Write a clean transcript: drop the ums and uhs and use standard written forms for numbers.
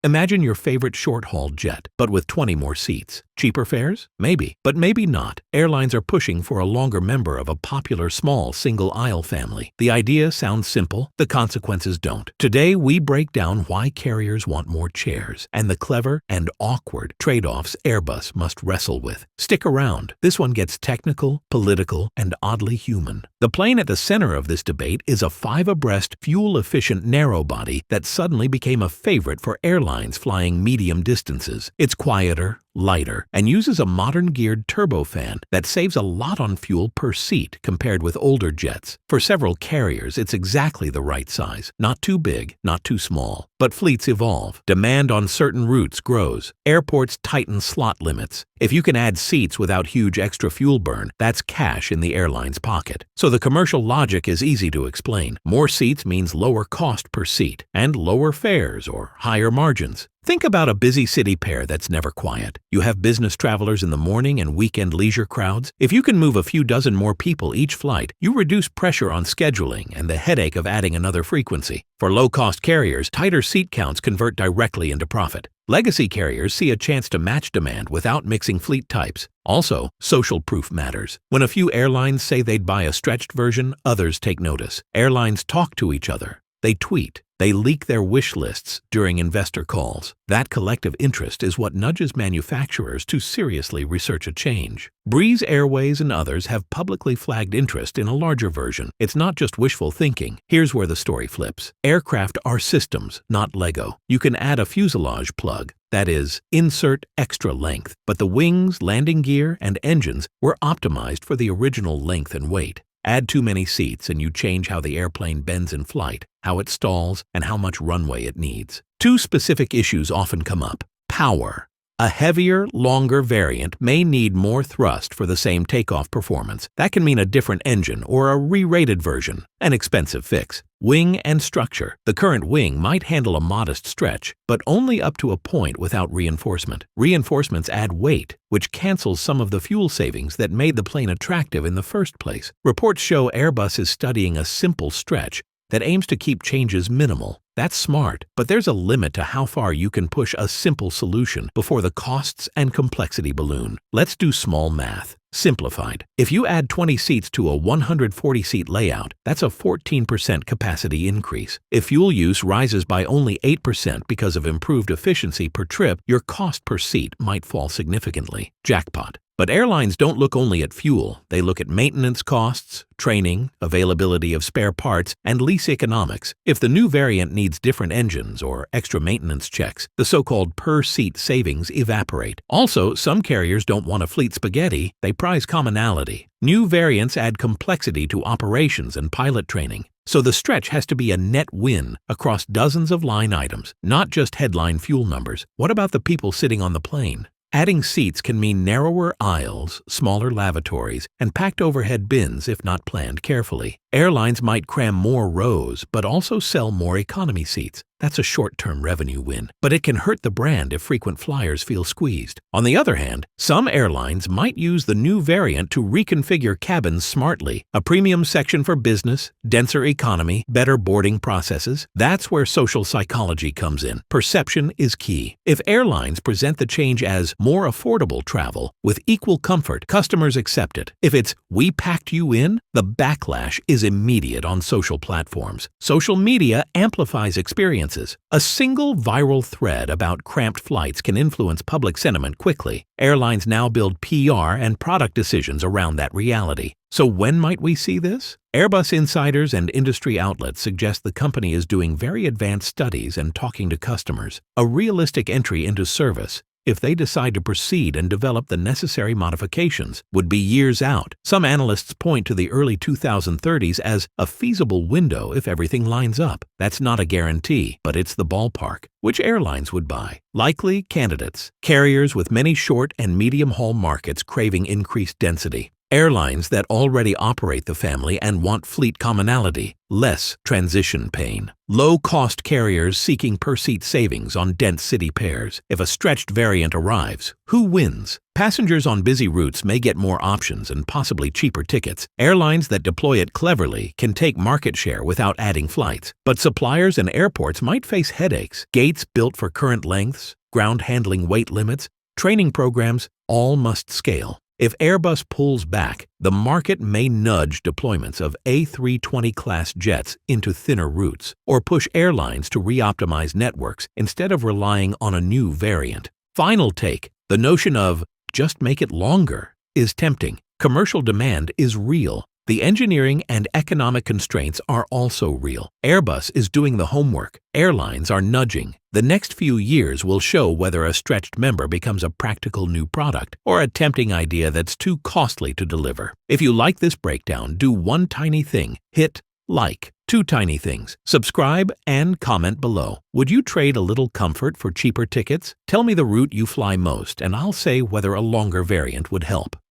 Imagine your favorite short-haul jet, but with 20 more seats. Cheaper fares? Maybe, but maybe not. Airlines are pushing for a longer member of a popular small single-aisle family. The idea sounds simple, the consequences don't. Today, we break down why carriers want more chairs and the clever and awkward trade-offs Airbus must wrestle with. Stick around. This one gets technical, political, and oddly human. The plane at the center of this debate is a 5-abreast, fuel-efficient narrow-body that suddenly became a favorite for airlines flying medium distances. It's quieter, lighter, and uses a modern geared turbofan that saves a lot on fuel per seat compared with older jets. For several carriers, it's exactly the right size. Not too big, not too small. But fleets evolve. Demand on certain routes grows. Airports tighten slot limits. If you can add seats without huge extra fuel burn, that's cash in the airline's pocket. So the commercial logic is easy to explain. More seats means lower cost per seat, and lower fares or higher margins. Think about a busy city pair that's never quiet. You have business travelers in the morning and weekend leisure crowds. If you can move a few dozen more people each flight, you reduce pressure on scheduling and the headache of adding another frequency. For low-cost carriers, tighter seat counts convert directly into profit. Legacy carriers see a chance to match demand without mixing fleet types. Also, social proof matters. When a few airlines say they'd buy a stretched version, others take notice. Airlines talk to each other. They tweet. They leak their wish lists during investor calls. That collective interest is what nudges manufacturers to seriously research a change. Breeze Airways and others have publicly flagged interest in a larger version. It's not just wishful thinking. Here's where the story flips. Aircraft are systems, not Lego. You can add a fuselage plug. That is, insert extra length. But the wings, landing gear, and engines were optimized for the original length and weight. Add too many seats and you change how the airplane bends in flight, how it stalls, and how much runway it needs. Two specific issues often come up. Power. A heavier, longer variant may need more thrust for the same takeoff performance. That can mean a different engine or a re-rated version, an expensive fix. Wing and structure. The current wing might handle a modest stretch, but only up to a point without reinforcement. Reinforcements add weight, which cancels some of the fuel savings that made the plane attractive in the first place. Reports show Airbus is studying a simple stretch that aims to keep changes minimal. That's smart, but there's a limit to how far you can push a simple solution before the costs and complexity balloon. Let's do small math. Simplified. If you add 20 seats to a 140-seat layout, that's a 14% capacity increase. If fuel use rises by only 8% because of improved efficiency per trip, your cost per seat might fall significantly. Jackpot. But airlines don't look only at fuel. They look at maintenance costs, training, availability of spare parts, and lease economics. If the new variant needs different engines or extra maintenance checks, the so-called per-seat savings evaporate. Also, some carriers don't want a fleet spaghetti. They prize commonality. New variants add complexity to operations and pilot training. So the stretch has to be a net win across dozens of line items, not just headline fuel numbers. What about the people sitting on the plane? Adding seats can mean narrower aisles, smaller lavatories, and packed overhead bins if not planned carefully. Airlines might cram more rows, but also sell more economy seats. That's a short-term revenue win, but it can hurt the brand if frequent flyers feel squeezed. On the other hand, some airlines might use the new variant to reconfigure cabins smartly. A premium section for business, denser economy, better boarding processes. That's where social psychology comes in. Perception is key. If airlines present the change as more affordable travel with equal comfort, customers accept it. If it's "we packed you in," the backlash is immediate on social platforms. Social media amplifies experiences. A single viral thread about cramped flights can influence public sentiment quickly. Airlines now build PR and product decisions around that reality. So when might we see this? Airbus insiders and industry outlets suggest the company is doing very advanced studies and talking to customers. A realistic entry into service, if they decide to proceed and develop the necessary modifications, would be years out. Some analysts point to the early 2030s as a feasible window if everything lines up. That's not a guarantee, but it's the ballpark. Which airlines would buy? Likely candidates. Carriers with many short and medium-haul markets craving increased density. Airlines that already operate the family and want fleet commonality, less transition pain. Low-cost carriers seeking per-seat savings on dense city pairs. If a stretched variant arrives, who wins? Passengers on busy routes may get more options and possibly cheaper tickets. Airlines that deploy it cleverly can take market share without adding flights. But suppliers and airports might face headaches. Gates built for current lengths, ground handling weight limits, training programs, all must scale. If Airbus pulls back, the market may nudge deployments of A320 class jets into thinner routes, or push airlines to re-optimize networks instead of relying on a new variant. Final take, the notion of just make it longer is tempting. Commercial demand is real. The engineering and economic constraints are also real. Airbus is doing the homework. Airlines are nudging. The next few years will show whether a stretched member becomes a practical new product or a tempting idea that's too costly to deliver. If you like this breakdown, do one tiny thing. Hit like. Two tiny things. Subscribe and comment below. Would you trade a little comfort for cheaper tickets? Tell me the route you fly most and I'll say whether a longer variant would help.